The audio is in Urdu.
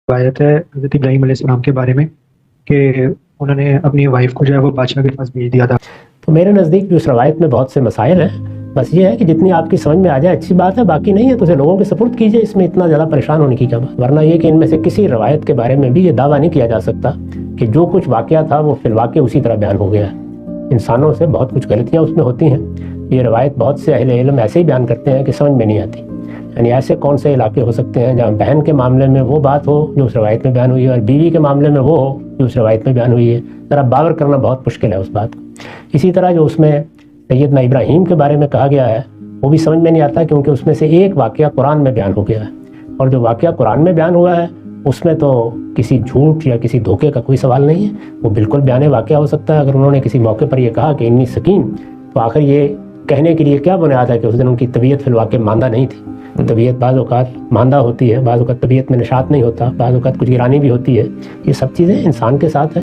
روایت ہے حضرت ابراہیم علیہ السلام کے بارے میں کہ انہوں نے اپنی وائف کو جو ہے وہ بادشاہ کے پاس بھیج دیا تھا. تو میرے نزدیک جو اس روایت میں بہت سے مسائل ہیں، بس یہ ہے کہ جتنی آپ کی سمجھ میں آ جائے اچھی بات ہے، باقی نہیں ہے تو اسے لوگوں کے سپرد کیجئے. اس میں اتنا زیادہ پریشان ہونے کی کیا بات؟ ورنہ یہ کہ ان میں سے کسی روایت کے بارے میں بھی یہ دعویٰ نہیں کیا جا سکتا کہ جو کچھ واقعہ تھا وہ فی الواقع اسی طرح بیان ہو گیا ہے. انسانوں سے بہت کچھ غلطیاں اس میں ہوتی ہیں. یہ روایت بہت سے اہل علم ایسے ہی بیان کرتے ہیں کہ سمجھ میں نہیں آتی. یعنی ایسے کون سے علاقے ہو سکتے ہیں جہاں بہن کے معاملے میں وہ بات ہو جو اس روایت میں بیان ہوئی ہے اور بیوی کے معاملے میں وہ ہو جو اس روایت میں بیان ہوئی ہے؟ ذرا باور کرنا بہت مشکل ہے اس بات کو. اسی طرح جو اس میں سیدنا ابراہیم کے بارے میں کہا گیا ہے وہ بھی سمجھ میں نہیں آتا، کیونکہ اس میں سے ایک واقعہ قرآن میں بیان ہو گیا ہے، اور جو واقعہ قرآن میں بیان ہوا ہے اس میں تو کسی جھوٹ یا کسی دھوکے کا کوئی سوال نہیں ہے. وہ بالکل بیان واقعہ ہو سکتا ہے. اگر انہوں نے کسی موقع پر یہ کہا کہ انی سکین، تو آخر یہ کہنے کے لیے کیا بنیاد ہے کہ اس دن ان کی طبیعت فی الواقع ماندہ نہیں تھی؟ طبیعت بعض اوقات ماندہ ہوتی ہے، بعض اوقات طبیعت میں نشاط نہیں ہوتا، بعض اوقات کچھ گرانی بھی ہوتی ہے. یہ سب چیزیں انسان کے ساتھ ہے.